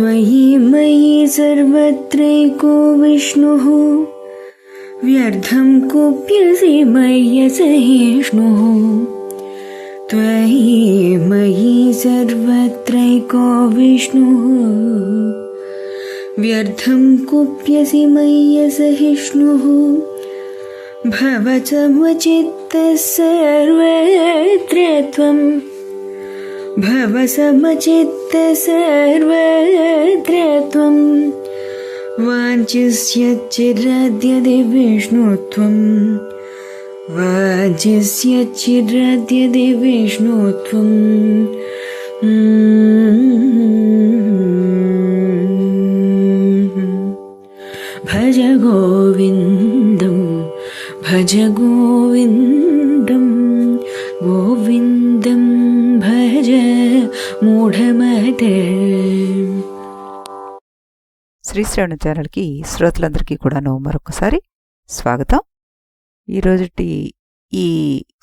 त्वयि मयि सर्वत्रैको विष्णुः व्यर्थं कुप्यसि मय्यसहिष्णुः त्वयि मयि सर्वत्रैको विष्णुः व्यर्थं कुप्यसि मय्यसहिष्णुः भवसमचित्तः सर्वत्र त्वं भवसमचित्तः सर्वत्र त्वं वाञ्छिष्यच्चिरद्यदि विष्णुत्वं वाञ्छिष्यच्चिरद्यदि विष्णुत्वं भज गोविन्दं भज गोविन्दं गोविन्दं भज మూఢమతే. శ్రీశ్రవణ ఛానల్కి శ్రోతలందరికీ కూడాను మరొకసారి స్వాగతం. ఈరోజుటి ఈ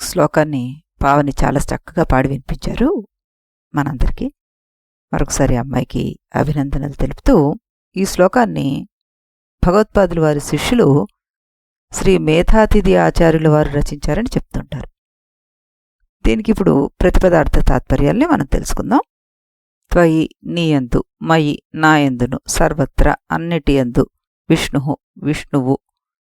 శ్లోకాన్ని పావని చాలా చక్కగా పాడి వినిపించారు మనందరికీ. మరొకసారి అమ్మాయికి అభినందనలు తెలుపుతూ ఈ శ్లోకాన్ని భగవత్పాదుల వారి శిష్యులు శ్రీ మేధాతిథి ఆచార్యుల వారు రచించారని చెప్తుంటారు. దీనికి ఇప్పుడు ప్రతిపదార్థ తాత్పర్యాల్ని మనం తెలుసుకుందాం. త్వయి నీయందు, మయి నాయందును, సర్వత్ర అన్నిటి యందు, విష్ణు విష్ణువు,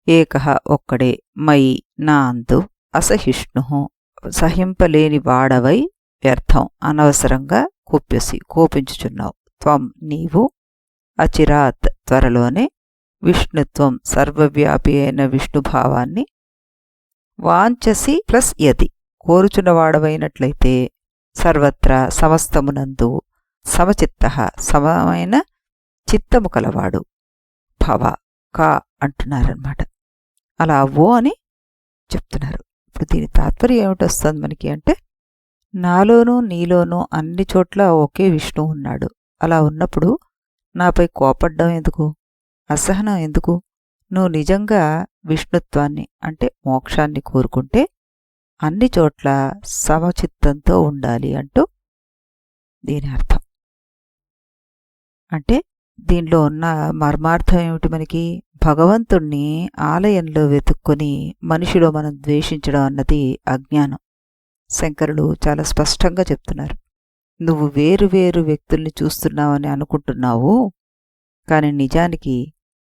ఏకః ఒక్కడే, మయి నా అందు, అసహిష్ణు సహింపలేని వాడవై, వ్యర్థం అనవసరంగా, కుప్యసి కోపించుచున్నావు, త్వం నీవు, అచిరాత్ త్వరలోనే, విష్ణుత్వం సర్వవ్యాపి అయిన విష్ణుభావాన్ని, వాంఛసి ప్లస్ యది కోరుచున్నవాడవైనట్లయితే, సర్వత్ర సమస్తమునందు, సమచిత్తః సమమైన చిత్తము కలవాడు, భవ కా అంటున్నారన్నమాట. అలా అవ్వో అని చెప్తున్నారు. ఇప్పుడు దీని తాత్పర్యం ఏమిటొస్తుంది మనకి అంటే, నాలోనూ నీలోనూ అన్ని చోట్ల ఒకే విష్ణువు ఉన్నాడు. అలా ఉన్నప్పుడు నాపై కోపడ్డం ఎందుకు, అసహనం ఎందుకు? నువ్వు నిజంగా విష్ణుత్వాన్ని అంటే మోక్షాన్ని కోరుకుంటే అన్ని చోట్ల సమచిత్తంతో ఉండాలి అంటూ దీని అర్థం. అంటే దీనిలో ఉన్న మర్మార్థం ఏమిటి మనకి? భగవంతుణ్ణి ఆలయంలో వెతుక్కొని మనిషిలో మనం ద్వేషించడం అన్నది అజ్ఞానం. శంకరులు చాలా స్పష్టంగా చెప్తున్నారు. నువ్వు వేరు వేరు వ్యక్తుల్ని చూస్తున్నావని అనుకుంటున్నావు, కాని నిజానికి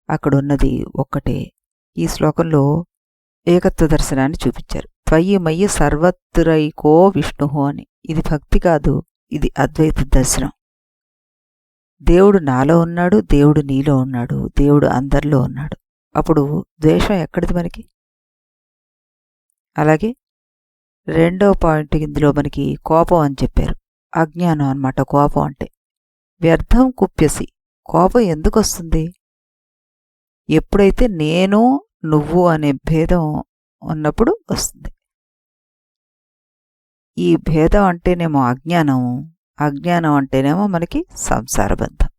అక్కడున్నది ఒక్కటే. ఈ శ్లోకంలో ఏకత్వ దర్శనాన్ని చూపించారు. త్వయి మయ్యి సర్వత్రైకో విష్ణు అని. ఇది భక్తి కాదు, ఇది అద్వైత దర్శనం. దేవుడు నాలో ఉన్నాడు, దేవుడు నీలో ఉన్నాడు, దేవుడు అందరిలో ఉన్నాడు. అప్పుడు ద్వేషం ఎక్కడిది మనకి? అలాగే రెండవ పాయింట్ ఇందులో మనకి కోపం అని చెప్పారు. అజ్ఞానం అన్నమాట కోపం అంటే. వ్యర్థం కుప్యసి, కోపం ఎందుకు వస్తుంది? ఎప్పుడైతే నేను నువ్వు అనే భేదం ఉన్నప్పుడు వస్తుంది. ఈ భేదం అంటేనేమో అజ్ఞానం, అజ్ఞానం అంటేనేమో మనకి సంసార బంధం.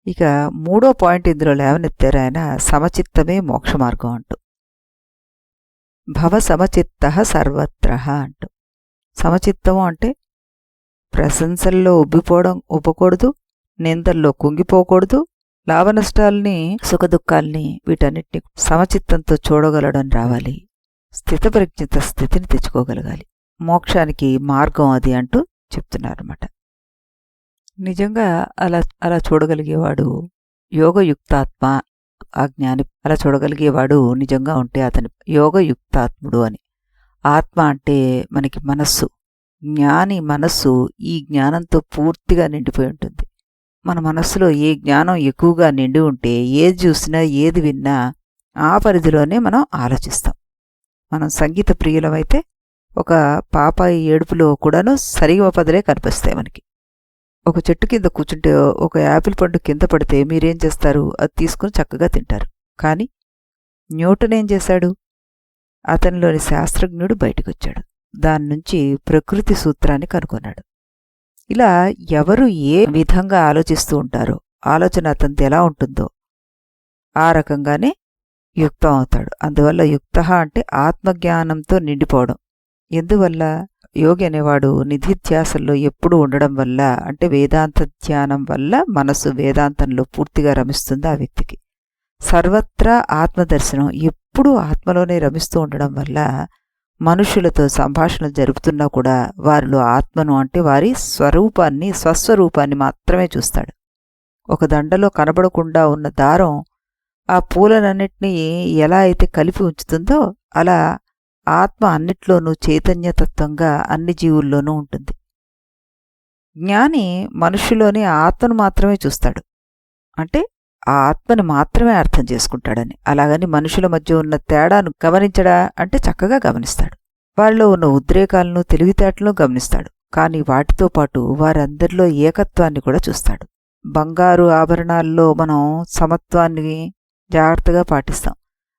ఇక మూడో పాయింట్ ఇందులో లేవనెత్తారు ఆయన, సమచిత్తమే మోక్ష మార్గం అంటూ. భవ సమచిత్తః సర్వత్రః అంటూ. సమచిత్తము అంటే ప్రశంసల్లో ఉబ్బకూడదు, నిందల్లో కుంగిపోకూడదు, లాభనష్టాల్ని సుఖదుఖాల్ని వీటన్నిటిని సమచిత్తంతో చూడగలడం రావాలి. స్థితప్రజ్ఞత స్థితిని తెచ్చుకోగలగాలి. మోక్షానికి మార్గం అది అంటూ చెప్తున్నారన్నమాట. నిజంగా అలా చూడగలిగేవాడు యోగయుక్తాత్మ. ఆ జ్ఞాని అలా చూడగలిగేవాడు నిజంగా ఉంటే అతని యోగయుక్తాత్ముడు అని. ఆత్మ అంటే మనకి మనస్సు. జ్ఞాని మనస్సు ఈ జ్ఞానంతో పూర్తిగా నిండిపోయి ఉంటుంది. మన మనస్సులో ఏ జ్ఞానం ఎక్కువగా నిండి ఉంటే ఏది చూసినా ఏది విన్నా ఆ పరిధిలోనే మనం ఆలోచిస్తాం. మనం సంగీత ప్రియులమైతే ఒక పాపాయి ఏడుపులో కూడాను సరిగమ పదలే కనిపిస్తాయి మనకి. ఒక చెట్టు కింద కూర్చుంటే ఒక యాపిల్ పండు కింద పడితే మీరేం చేస్తారు? అది తీసుకుని చక్కగా తింటారు. కానీ న్యూటన్ ఏం చేశాడు? అతనిలోని శాస్త్రజ్ఞుడు బయటకొచ్చాడు. దాని నుంచి ప్రకృతి సూత్రాన్ని కనుగొన్నాడు. ఇలా ఎవరు ఏ విధంగా ఆలోచిస్తూ ఉంటారో, ఆలోచన అతనిది ఎలా ఉంటుందో ఆ రకంగానే యుక్తం అవుతాడు. అందువల్ల యుక్త అంటే ఆత్మజ్ఞానంతో నిండిపోవడం. ఎందువల్ల? యోగి అనేవాడు నిధిధ్యాసంలో ఎప్పుడూ ఉండడం వల్ల, అంటే వేదాంత ధ్యానం వల్ల మనసు వేదాంతంలో పూర్తిగా రమిస్తుంది ఆ వ్యక్తికి. సర్వత్రా ఆత్మదర్శనం, ఎప్పుడూ ఆత్మలోనే రమిస్తూ ఉండడం వల్ల మనుషులతో సంభాషణలు జరుపుతున్నా కూడా వారిలో ఆత్మను, అంటే వారి స్వరూపాన్ని, స్వస్వరూపాన్ని మాత్రమే చూస్తాడు. ఒక దండలో కనబడకుండా ఉన్న దారం ఆ పూలనన్నిటినీ ఎలా అయితే కలిపి ఉంచుతుందో అలా ఆత్మ అన్నిట్లోనూ చైతన్యతత్వంగా అన్ని జీవుల్లోనూ ఉంటుంది. జ్ఞాని మనుష్యులోని ఆత్మను మాత్రమే చూస్తాడు, అంటే ఆ ఆత్మని మాత్రమే అర్థం చేసుకుంటాడని. అలాగని మనుషుల మధ్య ఉన్న తేడాను గమనించడా అంటే చక్కగా గమనిస్తాడు. వారిలో ఉన్న ఉద్రేకాలను, తెలివితేటలను గమనిస్తాడు. కానీ వాటితో పాటు వారందరిలో ఏకత్వాన్ని కూడా చూస్తాడు. బంగారు ఆభరణాల్లో మనం సమత్వాన్ని జాగ్రత్తగా పాటిస్తాం.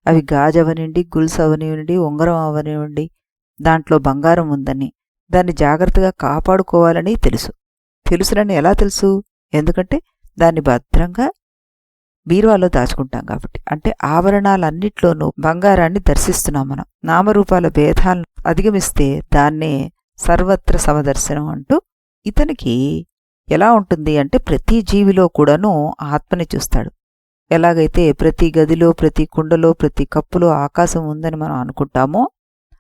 అవి గాజవనివ్వండి, గుల్స్ అవనివ్వండి, ఉంగరం అవనివ్వండి, దాంట్లో బంగారం ఉందని దాన్ని జాగ్రత్తగా కాపాడుకోవాలని తెలుసునని ఎలా తెలుసు? ఎందుకంటే దాన్ని భద్రంగా బీరువాలో దాచుకుంటాం కాబట్టి. అంటే ఆభరణాలన్నిట్లోనూ బంగారాన్ని దర్శిస్తున్నాం మనం. నామరూపాల భేదాలను అధిగమిస్తే దాన్నే సర్వత్ర సమదర్శనం అంటూ. ఇతనికి ఎలా ఉంటుంది అంటే ప్రతి జీవిలో కూడాను ఆత్మని చూస్తాడు. ఎలాగైతే ప్రతి గదిలో, ప్రతి కుండలో, ప్రతి కప్పులో ఆకాశం ఉందని మనం అనుకుంటామో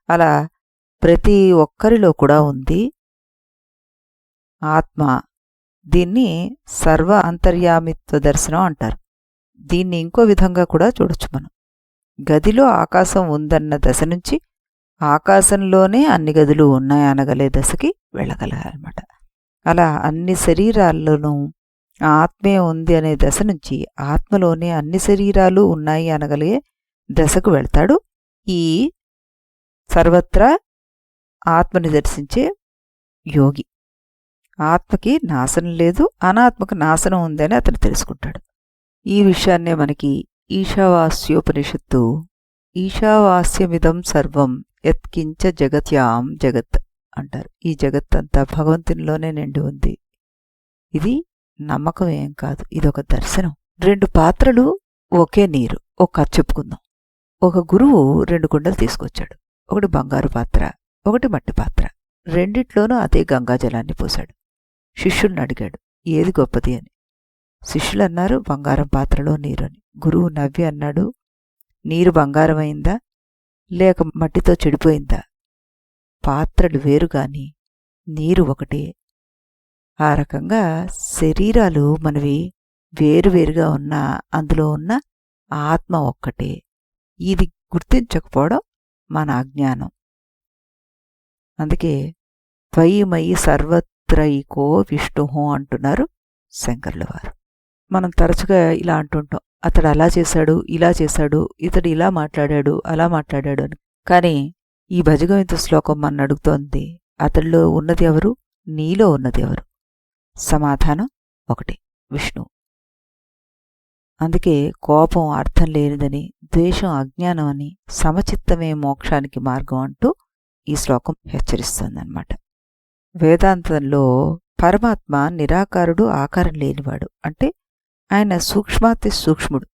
అలా ప్రతి ఒక్కరిలో కూడా ఉంది ఆత్మ. దీన్ని సర్వ అంతర్యామిత్వ దర్శనం అంటారు. దీన్ని ఇంకో విధంగా కూడా చూడొచ్చు మనం. గదిలో ఆకాశం ఉందన్న దశ నుంచి ఆకాశంలోనే అన్ని గదులు ఉన్నాయనగలే దశకి వెళ్ళగలగాలన్నమాట. అలా అన్ని శరీరాల్లోనూ ఆత్మే ఉంది అనే దశ నుంచి ఆత్మలోనే అన్ని శరీరాలు ఉన్నాయి అనగలిగే దశకు వెళ్తాడు ఈ సర్వత్రా ఆత్మని దర్శించే యోగి. ఆత్మకి నాశనం లేదు, అనాత్మకు నాశనం ఉందని అతను తెలుసుకుంటాడు. ఈ విషయాన్నే మనకి ఈశావాస్యోపనిషత్తు ఈశావాస్యమిదం సర్వం యత్కించ జగత్యాం జగత్ అంటారు. ఈ జగత్తంతా భగవంతునిలోనే నిండి ఉంది. ఇది నమ్మకం ఏం కాదు, ఇదొక దర్శనం. 2 పాత్రలు, ఒకే నీరు. ఒక కథ చెప్పుకుందాం. ఒక గురువు 2 కుండలు తీసుకొచ్చాడు. ఒకటి బంగారు పాత్ర, ఒకటి మట్టి పాత్ర. రెండిట్లోనూ అదే గంగాజలాన్ని పోశాడు. శిష్యుల్ని అడిగాడు ఏది గొప్పది అని. శిష్యులు అన్నారు బంగారం పాత్రలో నీరు అని. గురువు నవ్వి అన్నాడు, నీరు బంగారమైందా లేక మట్టితో చెడిపోయిందా? పాత్రలు వేరుగాని నీరు ఒకటే. ఆ రకంగా శరీరాలు మనవి వేరువేరుగా ఉన్నా అందులో ఉన్న ఆత్మ ఒక్కటే. ఇది గుర్తించకపోవడం మన అజ్ఞానం. అందుకే త్వయిమయి సర్వత్రైకో విష్ణు అంటున్నారు శంకరుల వారు. మనం తరచుగా ఇలా అంటుంటాం, అతడు అలా చేశాడు, ఇలా చేశాడు, ఇతడు ఇలా మాట్లాడాడు, అలా మాట్లాడాడు అని. కానీ ఈ భజగోవింద శ్లోకం మన అడుగుతోంది, అతడిలో ఉన్నది ఎవరు, నీలో ఉన్నది ఎవరు? సమాధానం ఒకటి, విష్ణువు. అందుకే కోపం అర్థం లేనిదని, ద్వేషం అజ్ఞానం అని, సమచిత్తమే మోక్షానికి మార్గం అంటూ ఈ శ్లోకం హెచ్చరిస్తోందన్నమాట. వేదాంతంలో పరమాత్మ నిరాకారుడు, ఆకారం లేనివాడు. అంటే ఆయన సూక్ష్మాతి సూక్ష్ముడు,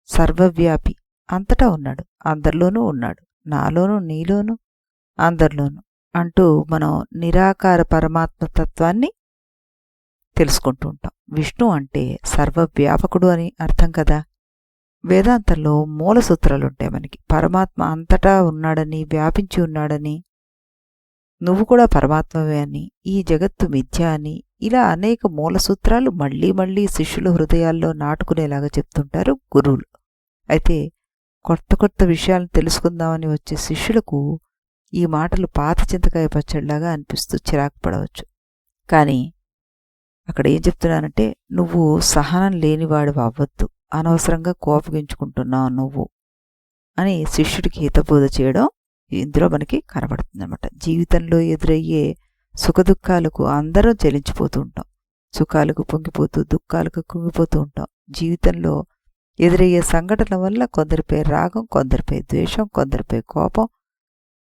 సర్వవ్యాపి, అంతటా ఉన్నాడు, అందరిలోనూ ఉన్నాడు, నాలోనూ, నీలోనూ, అందరిలోనూ అంటూ మనం నిరాకార పరమాత్మ తత్వాన్ని తెలుసుకుంటూ ఉంటాం. విష్ణు అంటే సర్వవ్యాపకుడు అని అర్థం కదా. వేదాంతంలో మూల సూత్రాలుంటాయి మనకి. పరమాత్మ అంతటా ఉన్నాడని, వ్యాపించి ఉన్నాడని, నువ్వు కూడా పరమాత్మవే అని, ఈ జగత్తు మిథ్య అని, ఇలా అనేక మూల సూత్రాలు మళ్లీ మళ్లీ శిష్యుల హృదయాల్లో నాటుకునేలాగా చెప్తుంటారు గురువులు. అయితే కొత్త కొత్త విషయాలను తెలుసుకుందామని వచ్చే శిష్యులకు ఈ మాటలు పాత చింతకాయ పచ్చడిలాగా అనిపిస్తూ చిరాకు పడవచ్చు. కానీ అక్కడ ఏం చెప్తున్నానంటే, నువ్వు సహనం లేనివాడు అవ్వద్దు, అనవసరంగా కోపగించుకుంటున్నావు నువ్వు అని శిష్యుడికి హితబోధ చేయడం ఇందులో మనకి కనబడుతుందన్నమాట. జీవితంలో ఎదురయ్యే సుఖదుఖాలకు అందరం చెలించిపోతూ ఉంటాం. సుఖాలకు పొంగిపోతూ, దుఃఖాలకు కుంగిపోతూ ఉంటాం. జీవితంలో ఎదురయ్యే సంఘటనల వల్ల కొందరిపై రాగం, కొందరిపై ద్వేషం, కొందరిపై కోపం,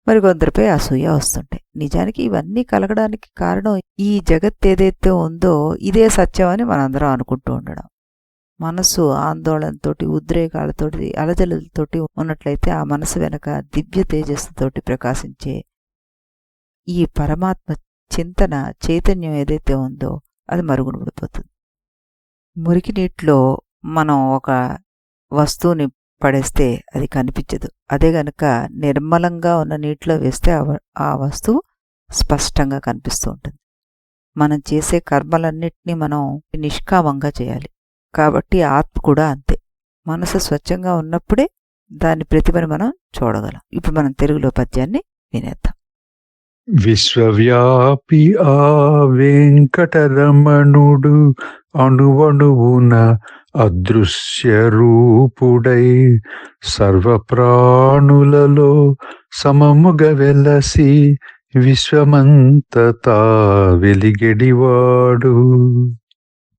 మరి కొందరిపై అసూయ వస్తుంటాయి. నిజానికి ఇవన్నీ కలగడానికి కారణం ఈ జగత్ ఏదైతే ఉందో ఇదే సత్యం అని మనందరం అనుకుంటూ ఉండడం. మనసు ఆందోళనతోటి, ఉద్రేకాలతోటి, అలజలతోటి ఉన్నట్లయితే ఆ మనసు వెనక దివ్య తేజస్సుతోటి ప్రకాశించే ఈ పరమాత్మ చింతన చైతన్యం ఏదైతే ఉందో అది మరుగున పడిపోతుంది. మురికి నీటిలో మనం ఒక వస్తువుని పడేస్తే అది కనిపించదు. అదే గనక నిర్మలంగా ఉన్న నీటిలో వేస్తే ఆ వస్తువు స్పష్టంగా కనిపిస్తూ ఉంటుంది. మనం చేసే కర్మలన్నిటినీ మనం నిష్కామంగా చేయాలి. కాబట్టి ఆత్మ కూడా అంతే. మనసు స్వచ్ఛంగా ఉన్నప్పుడే దాని ప్రతిభని మనం చూడగలం. ఇప్పుడు మనం తెలుగులో పద్యాన్ని వినేద్దాం. విశ్వవ్యాపి ఆ వెంకటరమణుడు అణువణువున అదృశ్య రూపుడై సర్వప్రాణులలో సమముగ వెలసి విశ్వమంతతా వెలిగెడివాడు.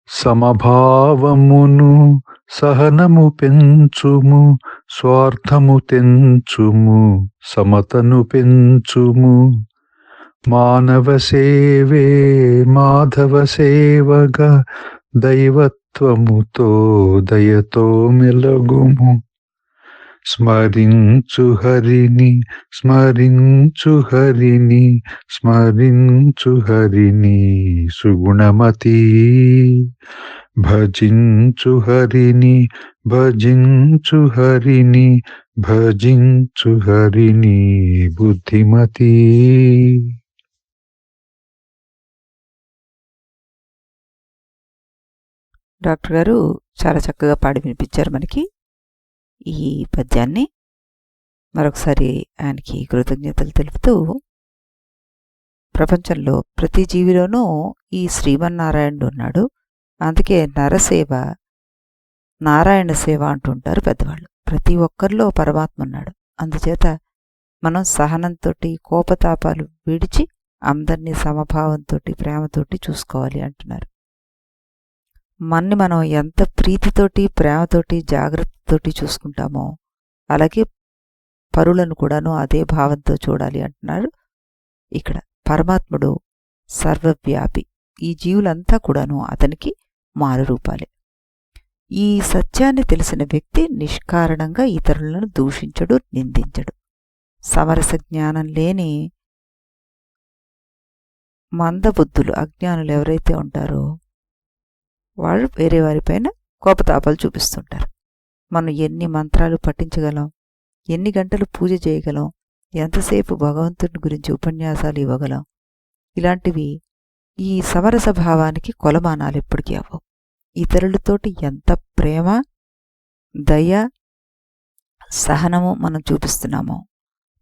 సమభావమును సహనము పెంచుము, స్వార్థము తెంచుము, సమతను పెంచుము. మానవ సేవే మాధవ సేవగా దైవత్వముతో దయతో మెలగుము. స్మరించు హరిని స్మరించు హరిని స్మరించు హరిని సుగుణమతి. భజించు హరిని భజించు హరిని భజించు హరిని బుద్ధిమతి. డాక్టర్ గారు చాలా చక్కగా పాడి వినిపించారు మనకి ఈ పద్యాన్ని. మరొకసారి ఆయనకి కృతజ్ఞతలు తెలుపుతూ, ప్రపంచంలో ప్రతి జీవిలోనూ ఈ శ్రీమన్నారాయణుడు ఉన్నాడు. అందుకే నరసేవ నారాయణ సేవ అంటుంటారు పెద్దవాళ్ళు. ప్రతి ఒక్కరిలో పరమాత్మ ఉన్నాడు. అందుచేత మనం సహనంతో కోపతాపాలు విడిచి అందరినీ సమభావంతో ప్రేమతోటి చూసుకోవాలి అంటున్నారు. మన్ని మనం ఎంత ప్రీతితోటి ప్రేమతోటి జాగ్రత్తతోటి చూసుకుంటామో అలాగే పరులను కూడాను అదే భావంతో చూడాలి అంటున్నారు. ఇక్కడ పరమాత్ముడు సర్వవ్యాపి. ఈ జీవులంతా కూడాను అతనికి మారు రూపాలే. ఈ సత్యాన్ని తెలిసిన వ్యక్తి నిష్కారణంగా ఇతరులను దూషించడు, నిందించడు. సమరస జ్ఞానం లేని మందబుద్ధులు అజ్ఞానులు ఎవరైతే ఉంటారో వాళ్ళు వేరే వారిపైన కోపతాపాలు చూపిస్తుంటారు. మనం ఎన్ని మంత్రాలు పఠించగలం, ఎన్ని గంటలు పూజ చేయగలం, ఎంతసేపు భగవంతుడి గురించి ఉపన్యాసాలు ఇవ్వగలం, ఇలాంటివి ఈ సమరస భావానికి కొలమానాలు ఎప్పటికీ అవ్వవు. ఇతరులతోటి ఎంత ప్రేమ దయ సహనము మనం చూపిస్తున్నామో,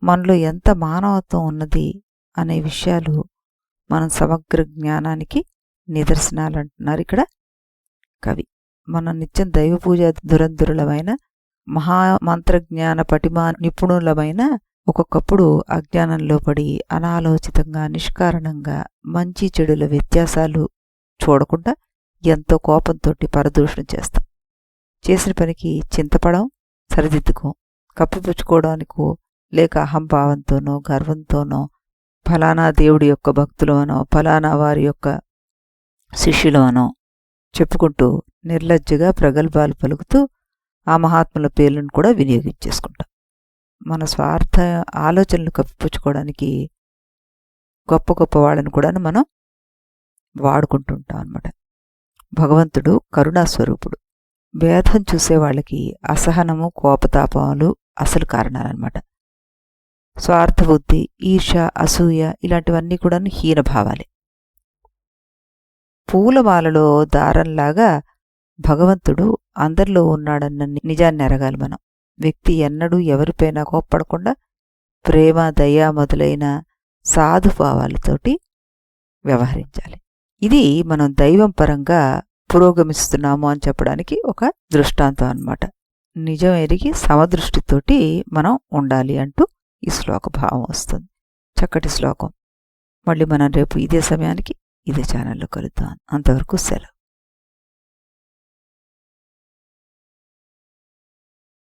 మనలో ఎంత మానవత్వం ఉన్నది అనే విషయాలు మనం సమగ్ర జ్ఞానానికి నిదర్శనాలు అంటున్నారు ఇక్కడ కవి. మనం నిత్యం దైవ పూజ దురంధురులమైన మహామంత్రజ్ఞాన పటిమా నిపుణులమైన ఒక్కొక్కప్పుడు అజ్ఞానంలో పడి అనాలోచితంగా నిష్కారణంగా మంచి చెడుల వ్యత్యాసాలు చూడకుండా ఎంతో కోపంతో పరదూషణ చేస్తాం. చేసిన పనికి చింతపడం, సరిదిద్దుకోం. కప్పిపుచ్చుకోవడానికో లేక అహంభావంతోనో గర్వంతోనో ఫలానా దేవుడి యొక్క భక్తులనో ఫలానా వారి యొక్క శిష్యులనో చెప్పుకుంటూ నిర్లజ్జగా ప్రగల్భాలు పలుకుతూ ఆ మహాత్ముల పేర్లను కూడా వినియోగించేసుకుంటాం. మన స్వార్థ ఆలోచనలు కప్పిపుచ్చుకోవడానికి గొప్ప గొప్ప వాళ్ళని కూడా మనం వాడుకుంటుంటాం అన్నమాట. భగవంతుడు కరుణాస్వరూపుడు. భేదం చూసే వాళ్ళకి అసహనము కోపతాపాలు అసలు కారణాలన్నమాట. స్వార్థబుద్ధి, ఈర్ష, అసూయ ఇలాంటివన్నీ కూడా హీనభావాలే. పూలమాలలో దారంలాగా భగవంతుడు అందరిలో ఉన్నాడన్న నిజాన్ని ఎరగాలి మనం. వ్యక్తి ఎన్నడూ ఎవరిపైనా కోప్పడకుండా ప్రేమ దయ మొదలైన సాధుభావాలతోటి వ్యవహరించాలి. ఇది మనం దైవం పరంగా పురోగమిస్తున్నాము అని చెప్పడానికి ఒక దృష్టాంతం అన్నమాట. నిజం ఎరిగి సమదృష్టితోటి మనం ఉండాలి అంటూ ఈ శ్లోక భావం వస్తుంది. చక్కటి శ్లోకం. మళ్ళీ మనం రేపు ఇదే సమయానికి ఇదే ఛానల్లో కలుద్దాం. అంతవరకు సెలవు.